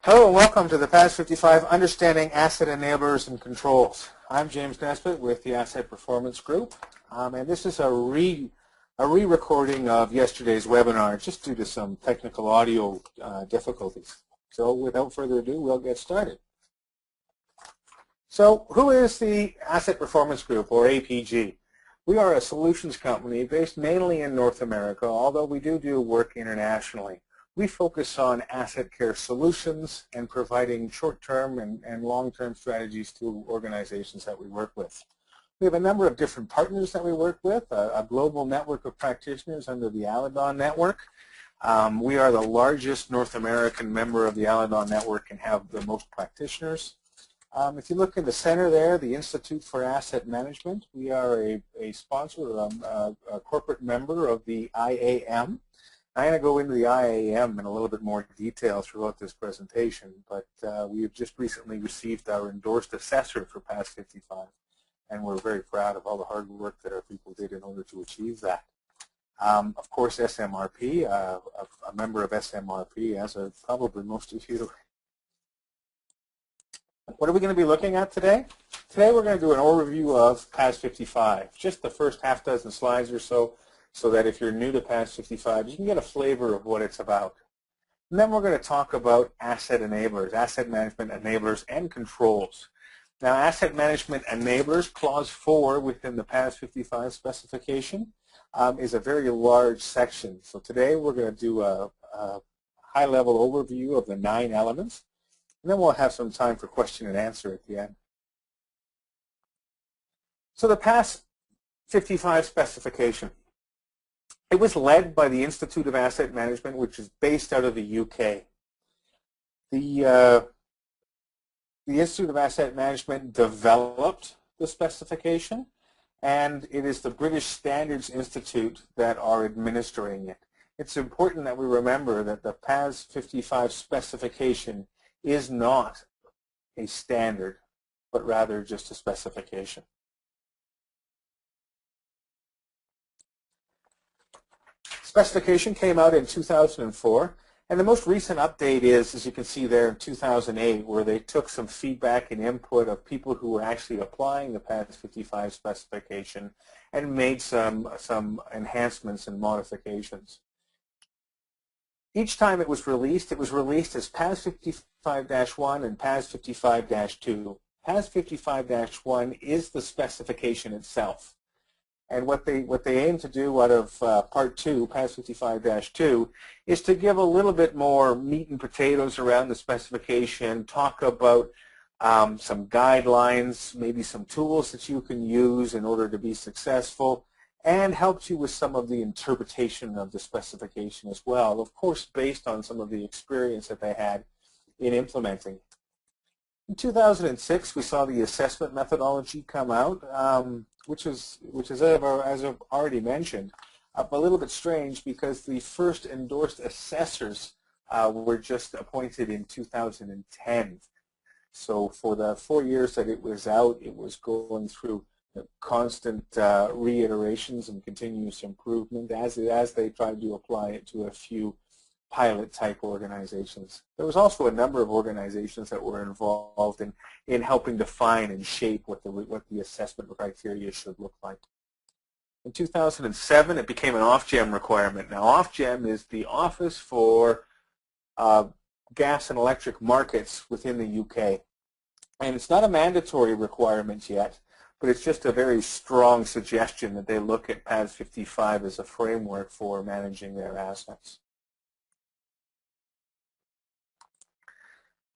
Hello and welcome to the PAS-55 Understanding Asset Enablers and Controls. I'm James Nesbitt with the Asset Performance Group, and this is a re-recording of yesterday's webinar just due to some technical audio difficulties. So without further ado, we'll get started. So who is the Asset Performance Group, or APG? We are a solutions company based mainly in North America, although we do work internationally. We focus on asset care solutions and providing short-term and long-term strategies to organizations that we work with. We have a number of different partners that we work with, a global network of practitioners under the Aladon network. We are the largest North American member of the Aladon network and have the most practitioners. If you look in the center there, the Institute for Asset Management, we are a sponsor, a corporate member of the IAM. I'm going to go into the IAM in a little bit more detail throughout this presentation, but we have just recently received our endorsed assessor for PAS-55, and we're very proud of all the hard work that our people did in order to achieve that. Of course, SMRP, a member of SMRP, as are probably most of you. What are we going to be looking at today? Today we're going to do an overview of PAS-55, just the first half dozen slides or so that if you're new to PAS-55, you can get a flavor of what it's about. And then we're going to talk about asset enablers, asset management enablers, and controls. Now, asset management enablers, Clause 4 within the PAS-55 specification, is a very large section. So today we're going to do a high-level overview of the 9 elements, and then we'll have some time for question and answer at the end. So the PAS-55 specification. It was led by the Institute of Asset Management, which is based out of the UK. The Institute of Asset Management developed the specification, and it is the British Standards Institute that are administering it. It's important that we remember that the PAS-55 specification is not a standard, but rather just a specification. Specification came out in 2004, and the most recent update is, as you can see there, in 2008, where they took some feedback and input of people who were actually applying the PAS-55 specification and made some enhancements and modifications. Each time it was released as PAS-55-1 and PAS-55-2. PAS-55-1 is the specification itself. And what they aim to do out of Part 2, PAS-55-2, is to give a little bit more meat and potatoes around the specification, talk about some guidelines, maybe some tools that you can use in order to be successful, and helps you with some of the interpretation of the specification as well, of course based on some of the experience that they had in implementing. In 2006, we saw the assessment methodology come out, which is as I've already mentioned, a little bit strange because the first endorsed assessors were just appointed in 2010. So for the 4 years that it was out, it was going through constant reiterations and continuous improvement as they tried to apply it to a few pilot-type organizations. There was also a number of organizations that were involved in helping define and shape what the assessment criteria should look like. In 2007, it became an Ofgem requirement. Now, Ofgem is the Office for Gas and Electric Markets within the UK. And it's not a mandatory requirement yet, but it's just a very strong suggestion that they look at PAS-55 as a framework for managing their assets.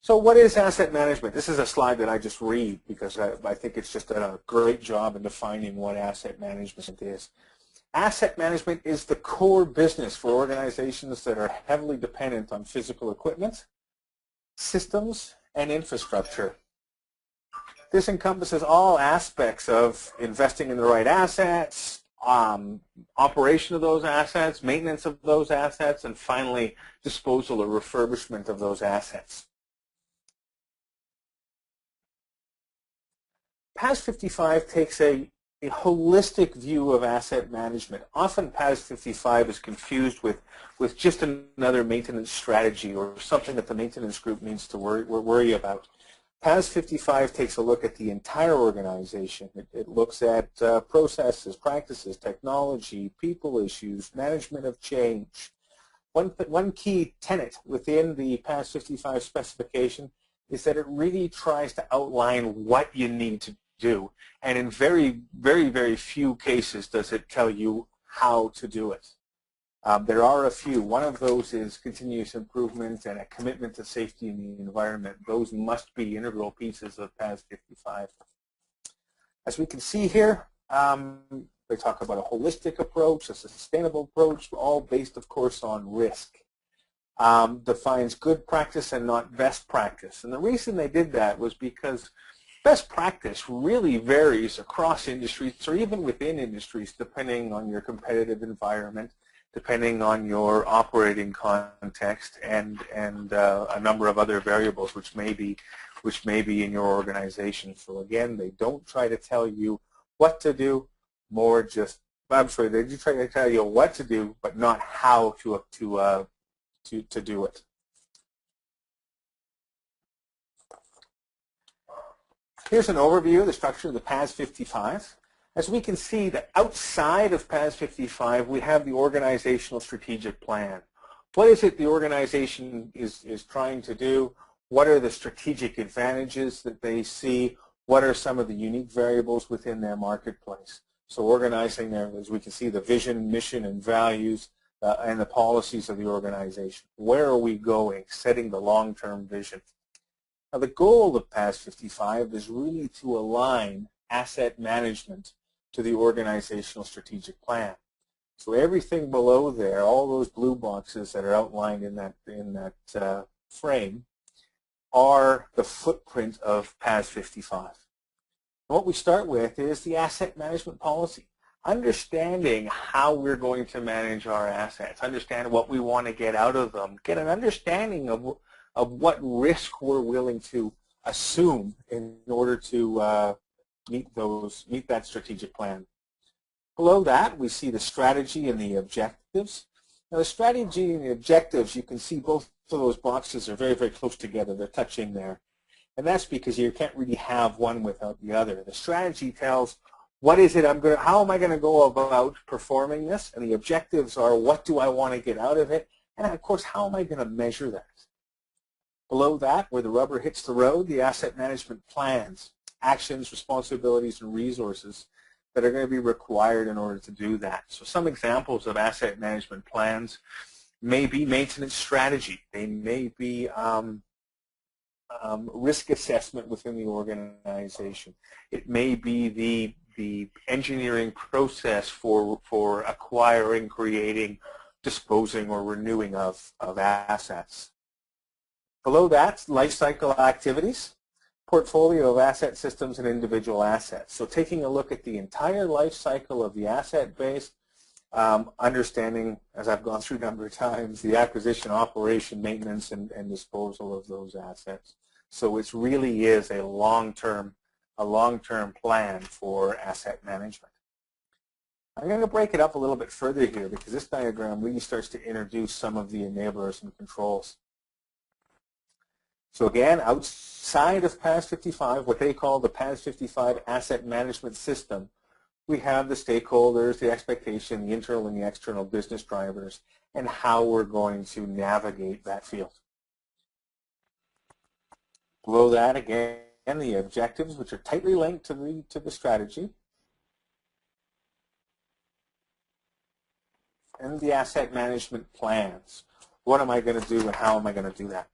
So what is asset management? This is a slide that I just read because I think it's just a great job in defining what asset management is. Asset management is the core business for organizations that are heavily dependent on physical equipment, systems, and infrastructure. This encompasses all aspects of investing in the right assets, operation of those assets, maintenance of those assets, and finally disposal or refurbishment of those assets. PAS-55 takes a holistic view of asset management. Often PAS-55 is confused with just another maintenance strategy or something that the maintenance group needs to worry about. PAS-55 takes a look at the entire organization. It looks at processes, practices, technology, people issues, management of change. One key tenet within the PAS-55 specification is that it really tries to outline what you need to do. And in very, very, very few cases does it tell you how to do it. There are a few. One of those is continuous improvement and a commitment to safety in the environment. Those must be integral pieces of PAS-55. As we can see here, they talk about a holistic approach, a sustainable approach, all based, of course, on risk. Defines good practice and not best practice. And the reason they did that was because best practice really varies across industries or even within industries depending on your competitive environment, depending on your operating context and a number of other variables which may be in your organization. So again, they don't try to tell you what to do, they do try to tell you what to do, but not how to do it. Here's an overview of the structure of the PAS-55. As we can see, that outside of PAS-55, we have the organizational strategic plan. What is it the organization is trying to do? What are the strategic advantages that they see? What are some of the unique variables within their marketplace? So organizing there, as we can see, the vision, mission, and values, and the policies of the organization. Where are we going? Setting the long-term vision. Now, the goal of PAS-55 is really to align asset management to the organizational strategic plan. So everything below there, all those blue boxes that are outlined in that frame, are the footprint of PAS-55. What we start with is the asset management policy. Understanding how we're going to manage our assets, understand what we want to get out of them, get an understanding of what risk we're willing to assume in order to meet that strategic plan. Below that, we see the strategy and the objectives. Now, the strategy and the objectives, you can see both of those boxes are very, very close together. They're touching there. And that's because you can't really have one without the other. The strategy tells what is it how am I going to go about performing this? And the objectives are what do I want to get out of it? And of course, how am I going to measure that? Below that, where the rubber hits the road, the asset management plans, actions, responsibilities, and resources that are going to be required in order to do that. So some examples of asset management plans may be maintenance strategy. They may be risk assessment within the organization. It may be the engineering process for acquiring, creating, disposing, or renewing of assets. Below that, life cycle activities, portfolio of asset systems and individual assets. So taking a look at the entire life cycle of the asset base, understanding, as I've gone through a number of times, the acquisition, operation, maintenance, and disposal of those assets. So it really is a long-term plan for asset management. I'm going to break it up a little bit further here because this diagram really starts to introduce some of the enablers and controls. So again, outside of PAS-55, what they call the PAS-55 asset management system, we have the stakeholders, the expectation, the internal and the external business drivers, and how we're going to navigate that field. Below that, again, the objectives, which are tightly linked to the strategy, and the asset management plans. What am I going to do and how am I going to do that?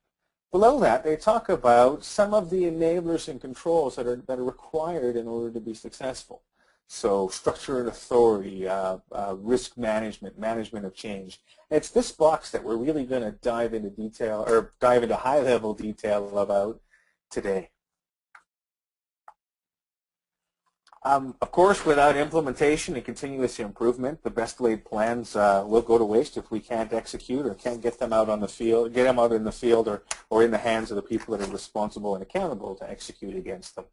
Below that, they talk about some of the enablers and controls that are required in order to be successful. So structure and authority, risk management, management of change. And it's this box that we're really going to dive into detail, or dive into high-level detail about today. Of course, without implementation and continuous improvement, the best laid plans will go to waste if we can't execute or can't get them out on the field, get them out in the field or in the hands of the people that are responsible and accountable to execute against them.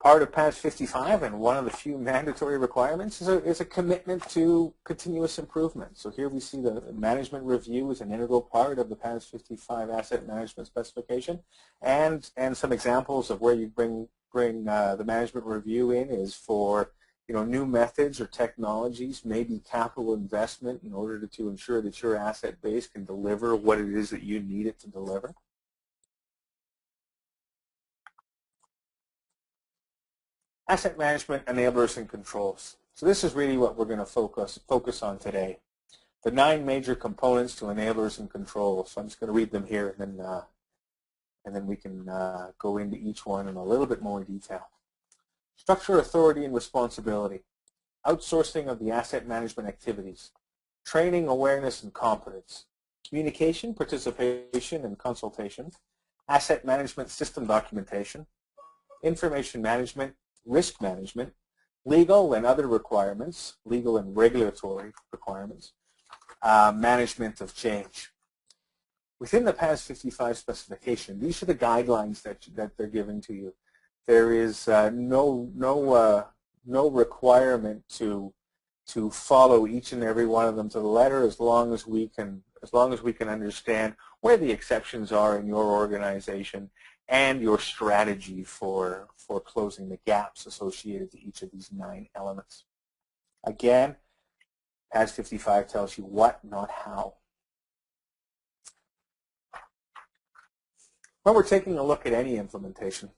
Part of PAS-55 and one of the few mandatory requirements is a commitment to continuous improvement. So here we see the management review is an integral part of the PAS-55 asset management specification, and some examples of where you bring the management review in is for new methods or technologies, maybe capital investment in order to ensure that your asset base can deliver what it is that you need it to deliver. Asset management enablers and controls. So this is really what we're going to focus on today. The 9 major components to enablers and controls. So I'm just going to read them here, and then we can go into each one in a little bit more detail. Structure, authority, and responsibility. Outsourcing of the asset management activities. Training, awareness, and competence. Communication, participation, and consultation. Asset management system documentation. Information management, risk management, legal and other requirements, legal and regulatory requirements, management of change. Within the PAS-55 specification, these are the guidelines that they're giving to you. There is no requirement to follow each and every one of them to the letter, as long as we can understand where the exceptions are in your organization and your strategy for closing the gaps associated to each of these 9 elements. Again, PAS-55 tells you what, not how. When we're taking a look at any implementation,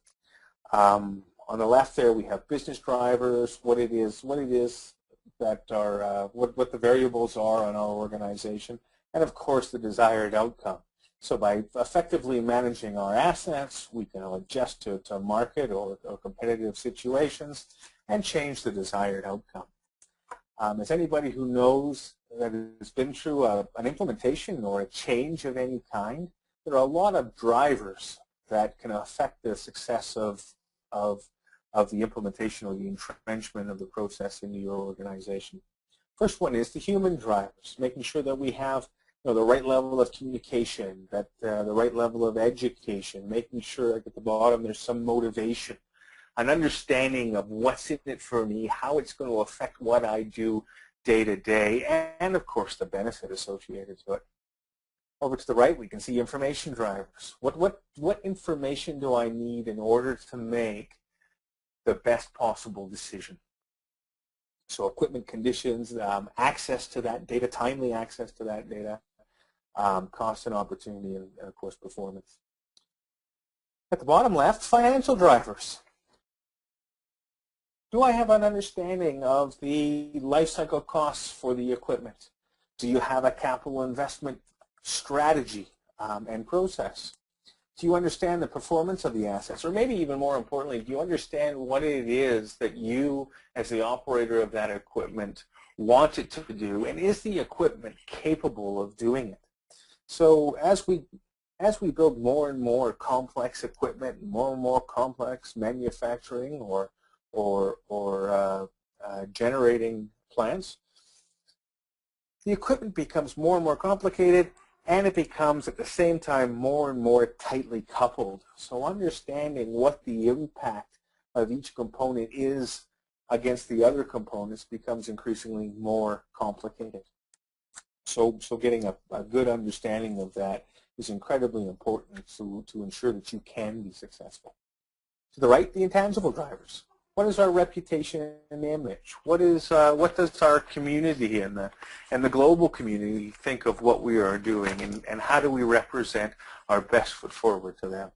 on the left there we have business drivers, what it is that are, what the variables are on our organization, and of course the desired outcome. So by effectively managing our assets, we can adjust to market or competitive situations and change the desired outcome. As anybody who knows that has been through an implementation or a change of any kind, there are a lot of drivers that can affect the success of the implementation or the entrenchment of the process in your organization. First one is the human drivers, making sure that we have the right level of communication, that the right level of education, making sure like at the bottom there's some motivation, an understanding of what's in it for me, how it's going to affect what I do day to day, and of course the benefit associated to it. Over to the right we can see information drivers. What information do I need in order to make the best possible decision? So equipment conditions, access to that data, timely access to that data, cost and opportunity, and of course performance. At the bottom left, financial drivers. Do I have an understanding of the life cycle costs for the equipment? Do you have a capital investment strategy and process? Do you understand the performance of the assets? Or maybe even more importantly, do you understand what it is that you, as the operator of that equipment, want it to do? And is the equipment capable of doing it? So as we build more and more complex equipment, more and more complex manufacturing or generating plants, the equipment becomes more and more complicated, and it becomes at the same time more and more tightly coupled. So understanding what the impact of each component is against the other components becomes increasingly more complicated. So getting a good understanding of that is incredibly important to ensure that you can be successful. To the right, the intangible drivers. What is our reputation and image? What does our community and the global community think of what we are doing, and how do we represent our best foot forward to them?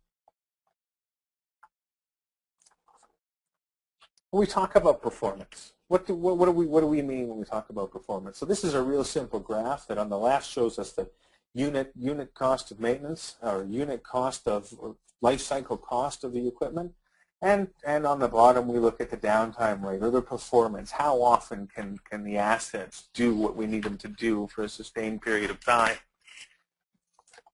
When we talk about performance, what do we mean when we talk about performance? So this is a real simple graph that on the left shows us the unit cost of maintenance, or unit cost of life cycle cost of the equipment. And on the bottom, we look at the downtime rate or the performance. How often can the assets do what we need them to do for a sustained period of time?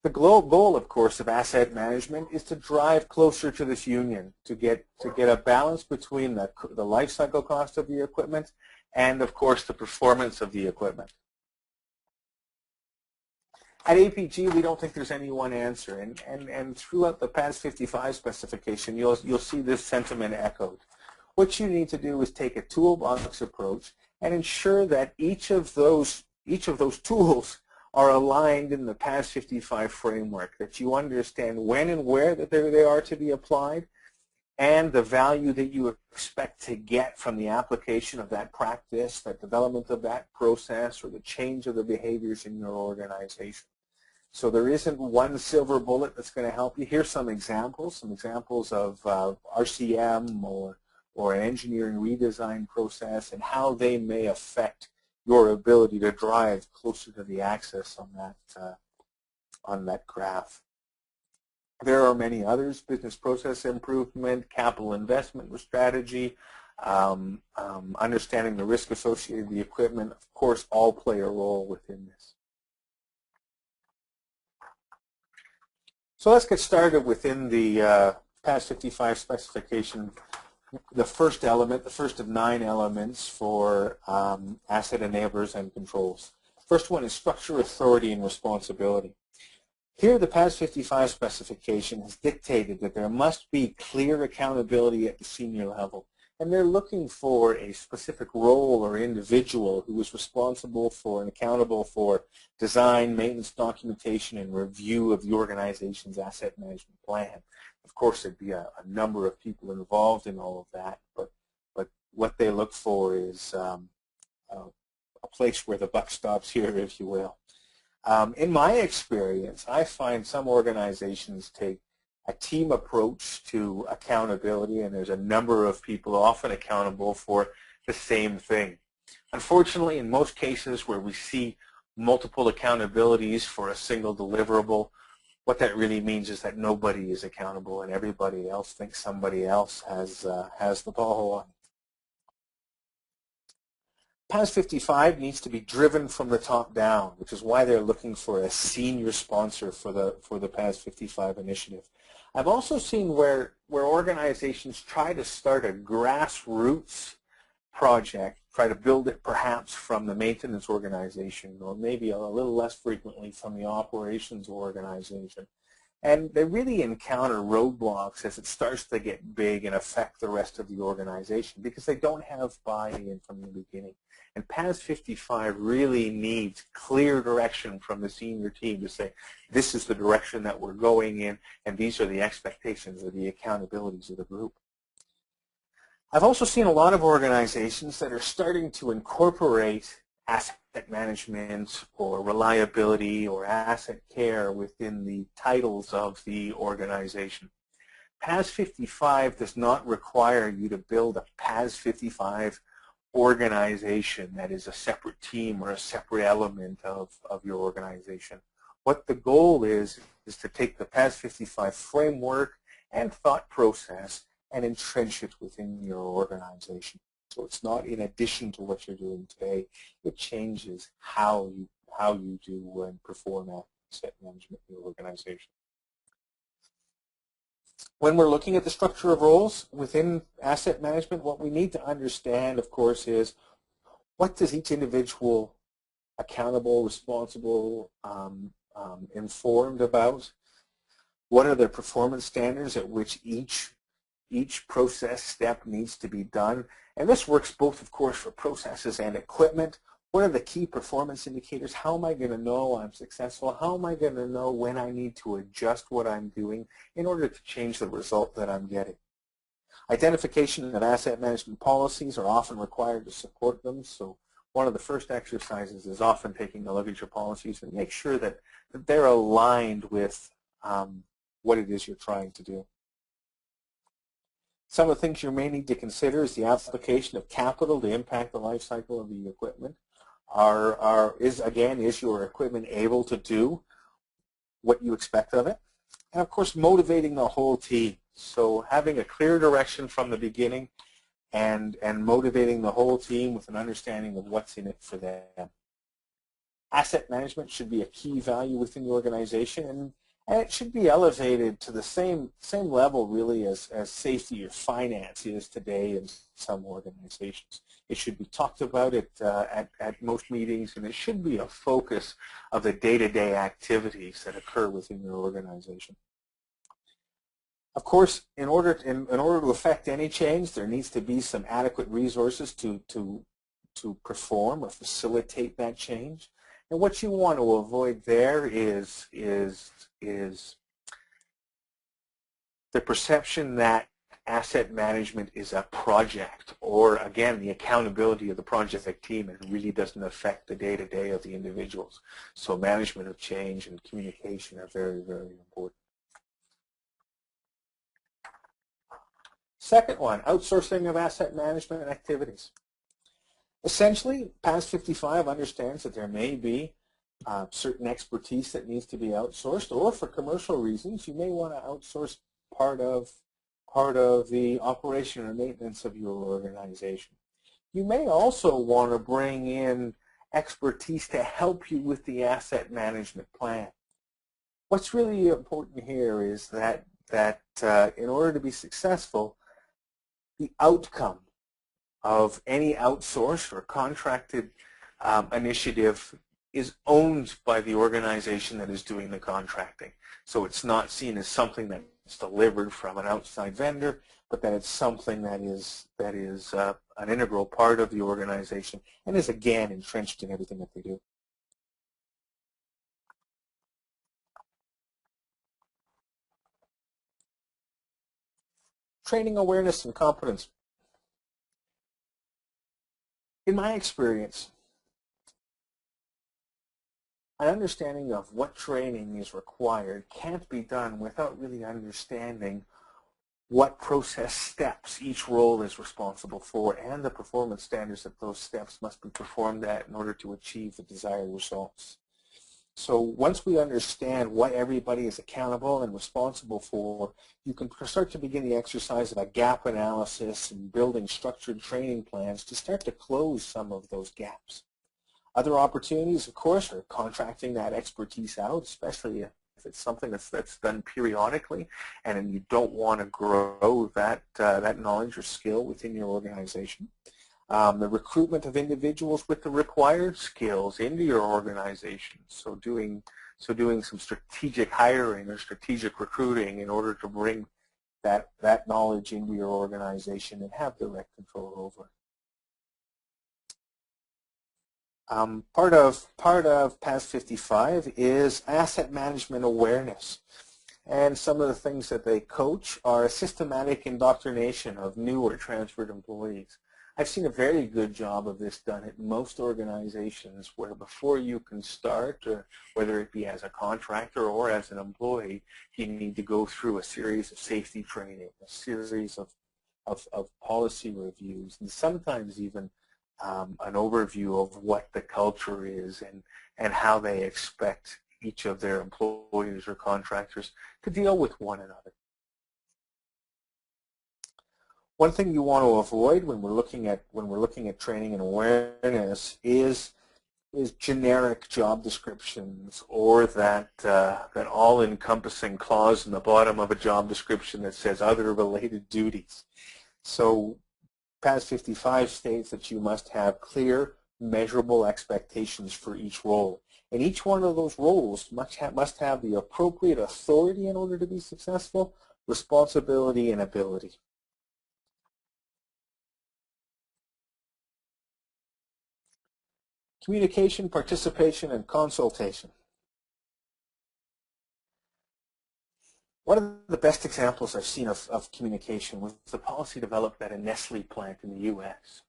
The goal, of course, of asset management is to drive closer to this union, to get a balance between the life cycle cost of the equipment and, of course, the performance of the equipment. At APG, we don't think there's any one answer, and throughout the PAS-55 specification, you'll see this sentiment echoed. What you need to do is take a toolbox approach and ensure that each of those tools are aligned in the PAS-55 framework, that you understand when and where that they are to be applied, and the value that you expect to get from the application of that practice, the development of that process, or the change of the behaviors in your organization. So there isn't one silver bullet that's going to help you. Here's some examples of RCM or an engineering redesign process and how they may affect your ability to drive closer to the axis on that graph. There are many others: business process improvement, capital investment strategy, understanding the risk associated with the equipment, of course, all play a role within this. So let's get started within the PAS-55 specification. The first element, the first of 9 elements for asset enablers and controls. First one is structure, authority, and responsibility. Here, the PAS-55 specification has dictated that there must be clear accountability at the senior level, and they're looking for a specific role or individual who is responsible for and accountable for design, maintenance, documentation, and review of the organization's asset management plan. Of course, there'd be a number of people involved in all of that, but what they look for is a place where the buck stops here, if you will. In my experience, I find some organizations take a team approach to accountability, and there's a number of people often accountable for the same thing. Unfortunately, in most cases where we see multiple accountabilities for a single deliverable, what that really means is that nobody is accountable and everybody else thinks somebody else has the ball on. PAS-55 needs to be driven from the top down, which is why they're looking for a senior sponsor for the PAS-55 initiative. I've also seen where organizations try to start a grassroots project, try to build it perhaps from the maintenance organization, or maybe a little less frequently from the operations organization. And they really encounter roadblocks as it starts to get big and affect the rest of the organization because they don't have buy-in from the beginning. And PAS-55 really needs clear direction from the senior team to say, this is the direction that we're going in, and these are the expectations or the accountabilities of the group. I've also seen a lot of organizations that are starting to incorporate asset management or reliability or asset care within the titles of the organization. PAS-55 does not require you to build a PAS-55 organization that is a separate team or a separate element of your organization. What the goal is to take the PAS-55 framework and thought process and entrench it within your organization. So it's not in addition to what you're doing today. It changes how you do and perform asset management in your organization. When we're looking at the structure of roles within asset management, what we need to understand, of course, is what does each individual accountable, responsible, informed about? What are the performance standards at which each process step needs to be done? And this works both, of course, for processes and equipment. What are the key performance indicators? How am I going to know I'm successful? How am I going to know when I need to adjust what I'm doing in order to change the result that I'm getting? Identification of asset management policies are often required to support them. So one of the first exercises is often taking a look at your policies and make sure that they're aligned with what it is you're trying to do. Some of the things you may need to consider is the application of capital to impact the life cycle of the equipment. Is your equipment able to do what you expect of it? And of course, motivating the whole team. So having a clear direction from the beginning and motivating the whole team with an understanding of what's in it for them. Asset management should be a key value within the organization, and it should be elevated to the same level really as safety or finance is today in some organizations. It should be talked about at most meetings, and it should be a focus of the day-to-day activities that occur within your organization. Of course, in order to affect any change, there needs to be some adequate resources to perform or facilitate that change. And what you want to avoid there is the perception that asset management is a project, or again, the accountability of the project team, and really doesn't affect the day-to-day of the individuals. So management of change and communication are very, very important. Second one, outsourcing of asset management activities. Essentially, PAS-55 understands that there may be certain expertise that needs to be outsourced, or for commercial reasons, you may want to outsource part of the operation or maintenance of your organization. You may also want to bring in expertise to help you with the asset management plan. What's really important here is that in order to be successful, the outcome of any outsourced or contracted initiative is owned by the organization that is doing the contracting. So it's not seen as something that's delivered from an outside vendor, but that it's something that is an integral part of the organization and is again entrenched in everything that they do. Training, awareness, and competence. In my experience, an understanding of what training is required can't be done without really understanding what process steps each role is responsible for and the performance standards that those steps must be performed at in order to achieve the desired results. So once we understand what everybody is accountable and responsible for, you can start to begin the exercise of a gap analysis and building structured training plans to start to close some of those gaps. Other opportunities, of course, are contracting that expertise out, especially if it's something that's done periodically and you don't want to grow that knowledge or skill within your organization. The recruitment of individuals with the required skills into your organization. So doing some strategic hiring or strategic recruiting in order to bring that knowledge into your organization and have direct control over it. Part of PAS-55 is asset management awareness. And some of the things that they coach are a systematic indoctrination of new or transferred employees. I've seen a very good job of this done at most organizations where before you can start, whether it be as a contractor or as an employee, you need to go through a series of safety training, a series of policy reviews, and sometimes even an overview of what the culture is and how they expect each of their employees or contractors to deal with one another. One thing you want to avoid when we're looking at training and awareness is generic job descriptions, or that all-encompassing clause in the bottom of a job description that says other related duties. So PAS-55 states that you must have clear, measurable expectations for each role. And each one of those roles must have the appropriate authority in order to be successful, responsibility, and ability. Communication, participation, and consultation. One of the best examples I've seen of communication was the policy developed at a Nestle plant in the U.S.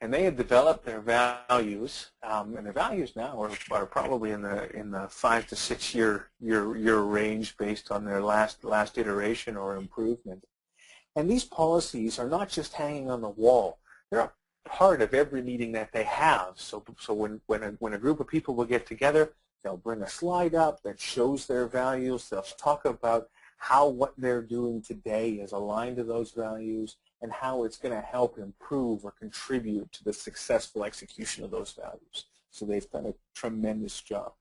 And they had developed their values, and their values now are probably in the 5 to 6 year range based on their last iteration or improvement. And these policies are not just hanging on the wall; they're a part of every meeting that they have. So when a group of people will get together, they'll bring a slide up that shows their values. They'll talk about how what they're doing today is aligned to those values and how it's going to help improve or contribute to the successful execution of those values. So they've done a tremendous job.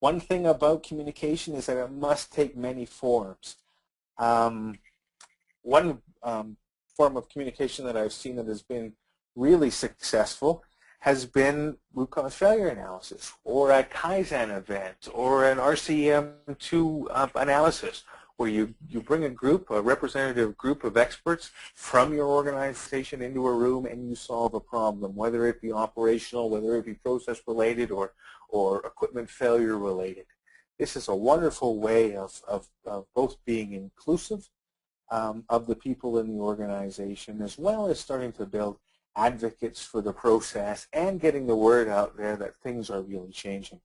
One thing about communication is that it must take many forms. One form of communication that I've seen that has been really successful has been root cause failure analysis, or a Kaizen event, or an RCM2 analysis, where you bring a representative group of experts from your organization into a room and you solve a problem, whether it be operational, whether it be process related or equipment failure related. This is a wonderful way of both being inclusive of the people in the organization, as well as starting to build advocates for the process and getting the word out there that things are really changing.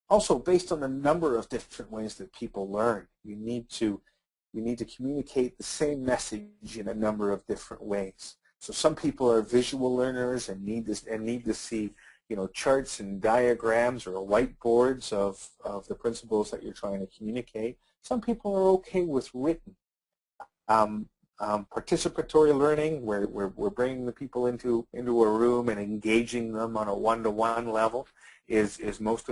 Also, based on the number of different ways that people learn, you need to communicate the same message in a number of different ways. So some people are visual learners and need to see, charts and diagrams or whiteboards of the principles that you're trying to communicate. Some people are okay with written. Participatory learning, where we're bringing the people into a room and engaging them on a one-to-one level, is most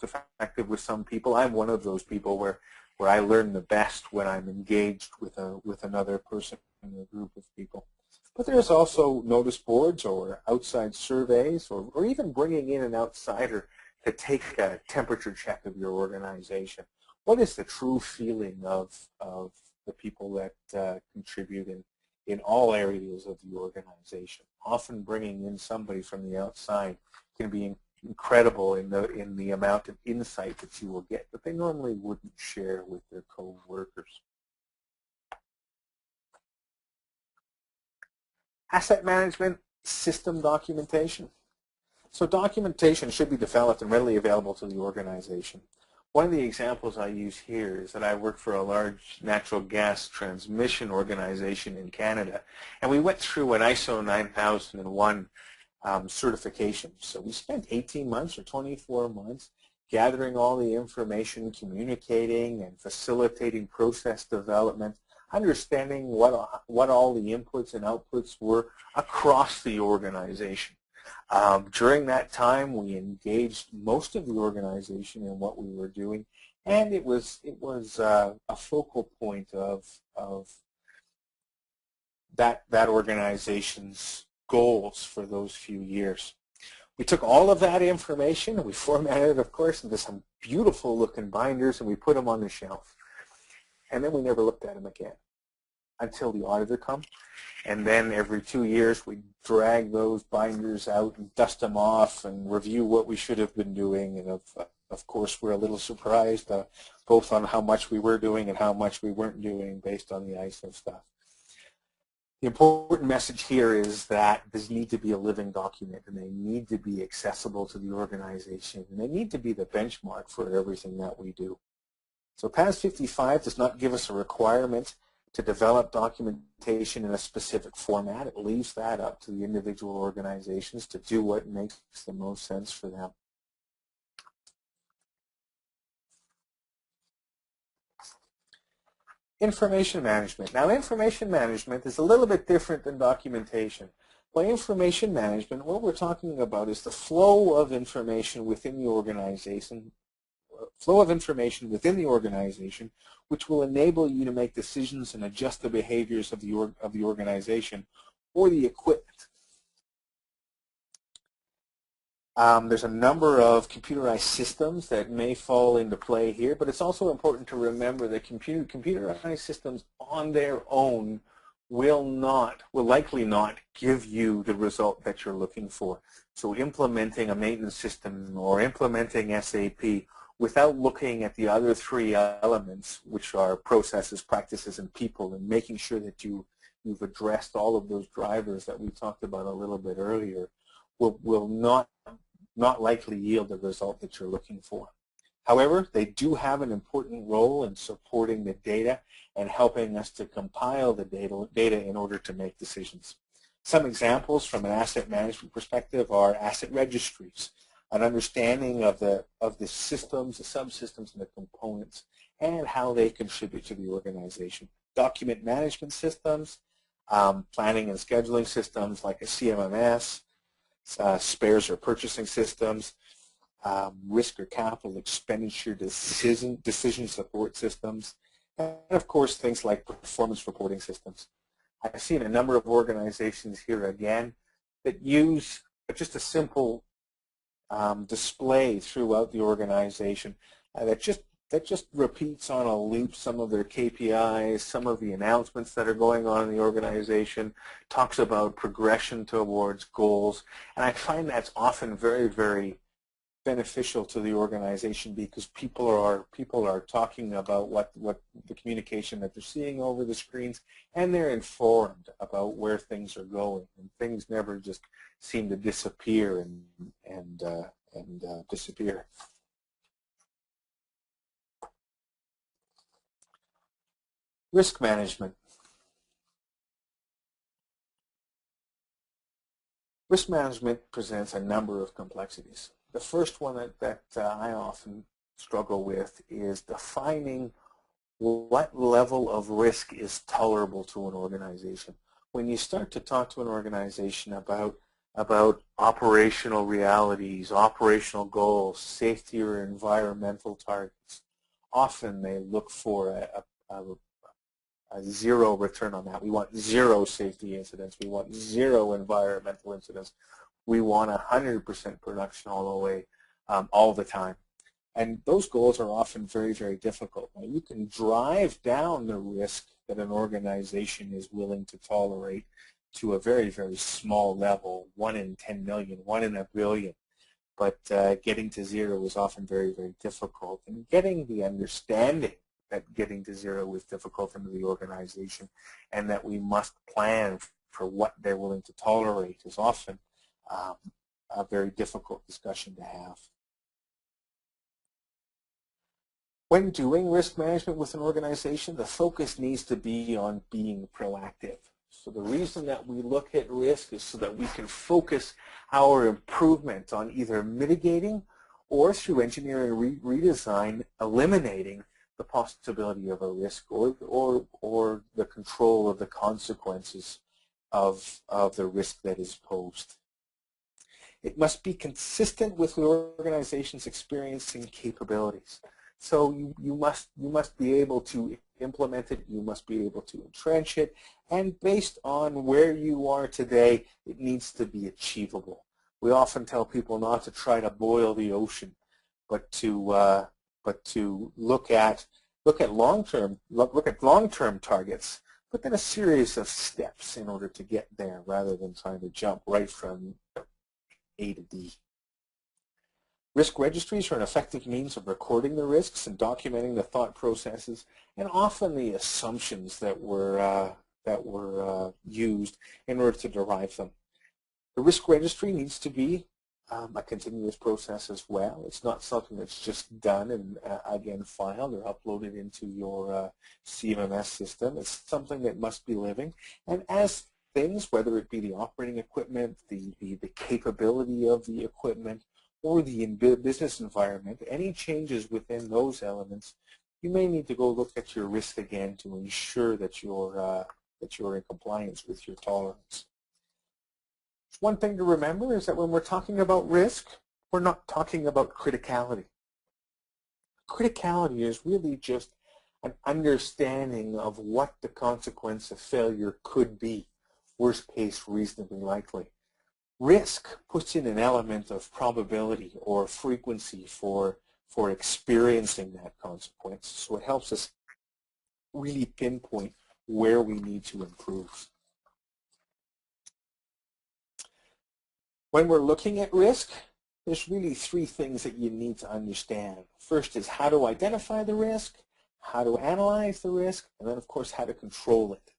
effective with some people. I'm one of those people where I learn the best when I'm engaged with another person in a group of people. But there's also notice boards or outside surveys, or even bringing in an outsider to take a temperature check of your organization. What is the true feeling of the people that contribute in all areas of the organization? Often bringing in somebody from the outside can be incredible in the amount of insight that you will get that they normally wouldn't share with their co-workers. Asset management system documentation. So documentation should be developed and readily available to the organization. One of the examples I use here is that I work for a large natural gas transmission organization in Canada, and we went through an ISO 9001 certification. So we spent 18 months or 24 months gathering all the information, communicating and facilitating process development, understanding what all the inputs and outputs were across the organization. During that time, we engaged most of the organization in what we were doing, and it was a focal point of that organization's goals for those few years. We took all of that information and we formatted it, of course, into some beautiful looking binders, and we put them on the shelf. And then we never looked at them again until the auditor comes. And then every 2 years we drag those binders out and dust them off and review what we should have been doing. And of course we're a little surprised both on how much we were doing and how much we weren't doing based on the ISO stuff. The important message here is that these need to be a living document, and they need to be accessible to the organization, and they need to be the benchmark for everything that we do. So PAS-55 does not give us a requirement to develop documentation in a specific format. It leaves that up to the individual organizations to do what makes the most sense for them. Information management. Now, information management is a little bit different than documentation. By information management, what we're talking about is the flow of information within the organization, which will enable you to make decisions and adjust the behaviors of the organization or the equipment. There's a number of computerized systems that may fall into play here, but it's also important to remember that computerized systems on their own will likely not give you the result that you're looking for. So implementing a maintenance system or implementing SAP without looking at the other three elements, which are processes, practices, and people, and making sure that you've addressed all of those drivers that we talked about a little bit earlier, will not likely yield the result that you're looking for. However, they do have an important role in supporting the data and helping us to compile the data in order to make decisions. Some examples from an asset management perspective are asset registries, an understanding of the systems, the subsystems, and the components, and how they contribute to the organization. Document management systems, planning and scheduling systems like a CMMS, spares or purchasing systems, risk or capital expenditure decision support systems, and of course things like performance reporting systems. I've seen a number of organizations here again that use just a simple display throughout the organization that just that just repeats on a loop some of their KPIs, some of the announcements that are going on in the organization, talks about progression towards goals, and I find that's often very, very beneficial to the organization because people are talking about what the communication that they're seeing over the screens, and they're informed about where things are going, and things never just seem to disappear and disappear. Risk management. Risk management presents a number of complexities. The first one that I often struggle with is defining what level of risk is tolerable to an organization. When you start to talk to an organization about operational realities, operational goals, safety or environmental targets, often they look for a zero return on that. We want zero safety incidents. We want zero environmental incidents. We want 100% production all the way, all the time. And those goals are often very, very difficult. Now, you can drive down the risk that an organization is willing to tolerate to a very, very small level, 1 in 10 million, 1 in a billion. But getting to zero is often very, very difficult. And getting the understanding that getting to zero is difficult into the organization and that we must plan for what they're willing to tolerate is often a very difficult discussion to have. When doing risk management with an organization, the focus needs to be on being proactive. So the reason that we look at risk is so that we can focus our improvement on either mitigating or through engineering redesign, eliminating the possibility of a risk or the control of the consequences of the risk that is posed. It must be consistent with the organization's experience and capabilities. So you must be able to implement it, you must be able to entrench it, and based on where you are today, it needs to be achievable. We often tell people not to try to boil the ocean, but to look at long-term targets, but then a series of steps in order to get there rather than trying to jump right from A to D. Risk registries are an effective means of recording the risks and documenting the thought processes and often the assumptions that were used in order to derive them. The risk registry needs to be a continuous process as well. It's not something that's just done and again filed or uploaded into your CMMS system. It's something that must be living. And as things, whether it be the operating equipment, the capability of the equipment, or the business environment, any changes within those elements, you may need to go look at your risk again to ensure that you're in compliance with your tolerance. One thing to remember is that when we're talking about risk, we're not talking about criticality. Criticality is really just an understanding of what the consequence of failure could be, worst case, reasonably likely. Risk puts in an element of probability or frequency for experiencing that consequence, so it helps us really pinpoint where we need to improve. When we're looking at risk, there's really three things that you need to understand. First is how to identify the risk, how to analyze the risk, and then of course how to control it.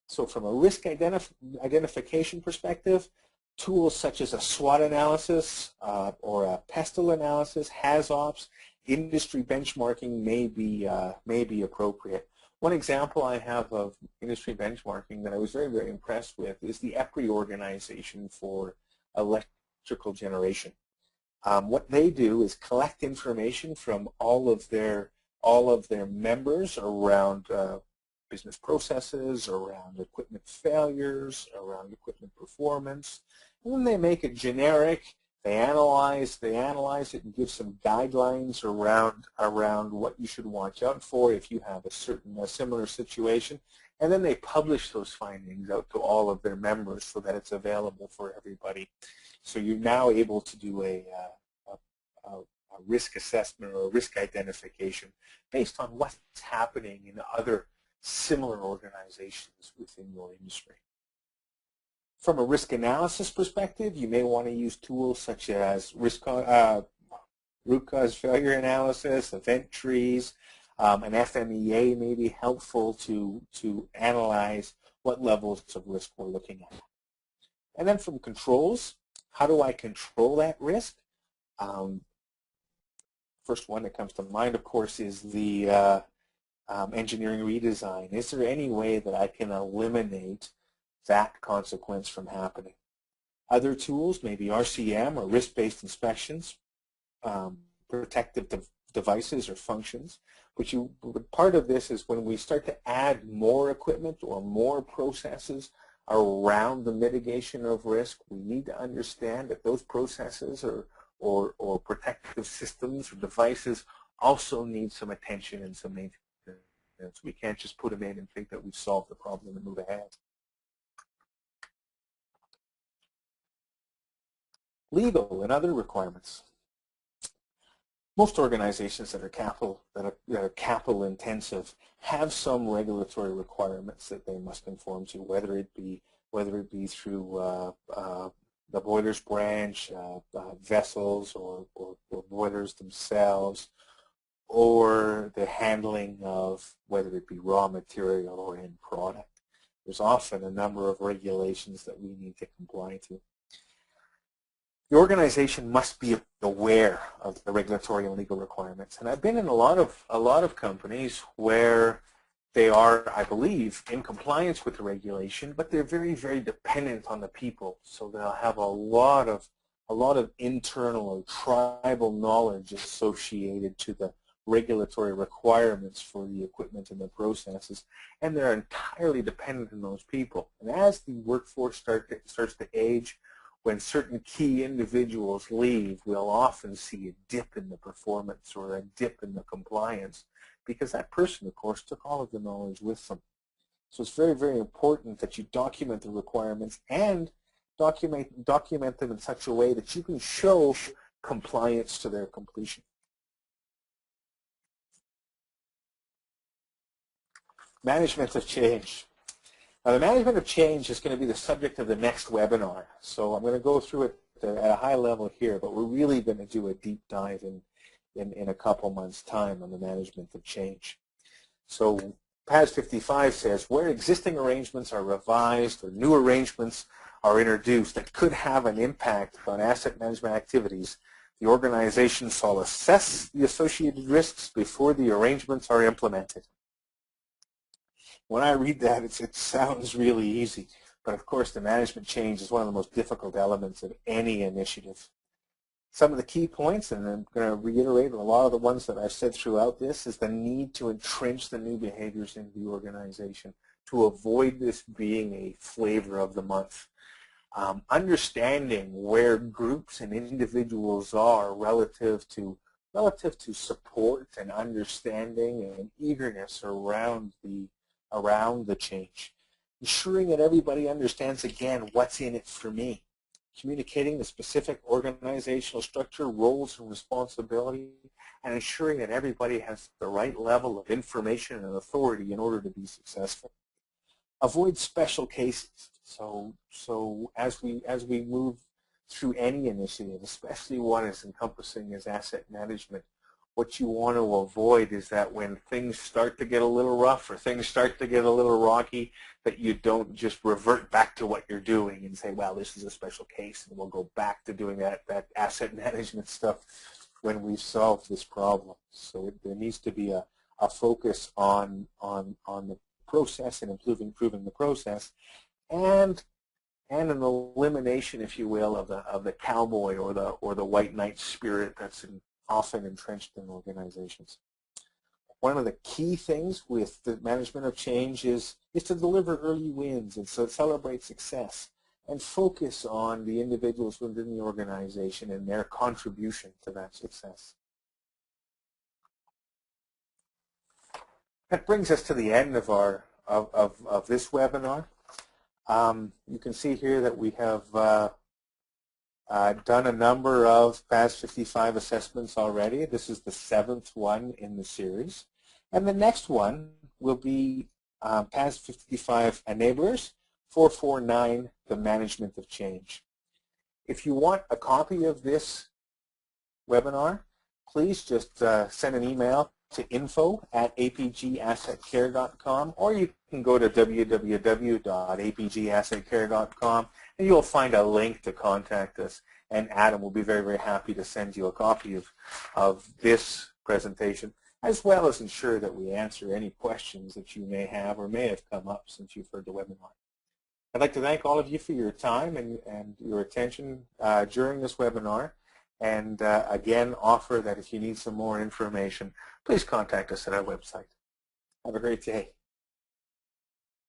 So from a risk identification perspective, tools such as a SWOT analysis or a PESTEL analysis, HAZOPS, industry benchmarking may be appropriate. One example I have of industry benchmarking that I was very, very impressed with is the EPRI organization for electrical generation. What they do is collect information from all of their members around business processes, around equipment failures, around equipment performance, and then they make it generic. They analyze it and give some guidelines around what you should watch out for if you have a similar situation, and then they publish those findings out to all of their members so that it's available for everybody. So you're now able to do a risk assessment or risk identification based on what's happening in other similar organizations within your industry. From a risk analysis perspective, you may want to use tools such as root cause failure analysis, event trees. An FMEA may be helpful to analyze what levels of risk we're looking at. And then from controls, how do I control that risk? First one that comes to mind, of course, is the engineering redesign. Is there any way that I can eliminate that consequence from happening? Other tools, maybe RCM or risk-based inspections, protective devices or functions. But part of this is when we start to add more equipment or more processes around the mitigation of risk, we need to understand that those processes or protective systems or devices also need some attention and some maintenance. We can't just put them in and think that we've solved the problem and move ahead. Legal and other requirements. Most organizations that are capital intensive have some regulatory requirements that they must conform to, whether it be through the boilers branch, vessels, or boilers themselves, or the handling of whether it be raw material or end product. There's often a number of regulations that we need to comply to. The organization must be aware of the regulatory and legal requirements. And I've been in a lot of companies where they are, I believe, in compliance with the regulation, but they're very, very dependent on the people. So they'll have a lot of internal or tribal knowledge associated to the regulatory requirements for the equipment and the processes, and they're entirely dependent on those people. And as the workforce starts to age, when certain key individuals leave, we'll often see a dip in the performance or a dip in the compliance because that person, of course, took all of the knowledge with them. So it's very, very important that you document the requirements and document them in such a way that you can show compliance to their completion. Management of change. Now, the management of change is going to be the subject of the next webinar. So I'm going to go through it at a high level here, but we're really going to do a deep dive in a couple months' time on the management of change. So PAS-55 says where existing arrangements are revised or new arrangements are introduced that could have an impact on asset management activities, the organization shall assess the associated risks before the arrangements are implemented. When I read that, it sounds really easy, but of course the management change is one of the most difficult elements of any initiative. Some of the key points, and I'm going to reiterate a lot of the ones that I've said throughout this, is the need to entrench the new behaviors into the organization to avoid this being a flavor of the month. Understanding where groups and individuals are relative to support and understanding and eagerness around the change. Ensuring that everybody understands, again, what's in it for me. Communicating the specific organizational structure, roles, and responsibility, and ensuring that everybody has the right level of information and authority in order to be successful. Avoid special cases. So as we move through any initiative, especially one as encompassing as asset management, what you want to avoid is that when things start to get a little rough or things start to get a little rocky, that you don't just revert back to what you're doing and say, well, this is a special case, and we'll go back to doing that asset management stuff when we've solved this problem. So there needs to be a focus on the process and improving the process, and an elimination, if you will, of the cowboy or the white knight spirit that's often entrenched in organizations. One of the key things with the management of change is to deliver early wins and so celebrate success and focus on the individuals within the organization and their contribution to that success. That brings us to the end of our of this webinar. You can see here that we have done a number of PAS-55 assessments already. This is the 7th one in the series. And the next one will be PAS-55 Enablers 449, the Management of Change. If you want a copy of this webinar, please just send an email to info@apgassetcare.com, or you can go to www.apgassetcare.com and you'll find a link to contact us, and Adam will be very, very happy to send you a copy of this presentation, as well as ensure that we answer any questions that you may have or may have come up since you've heard the webinar. I'd like to thank all of you for your time and your attention during this webinar, and again offer that if you need some more information, please contact us at our website. Have a great day.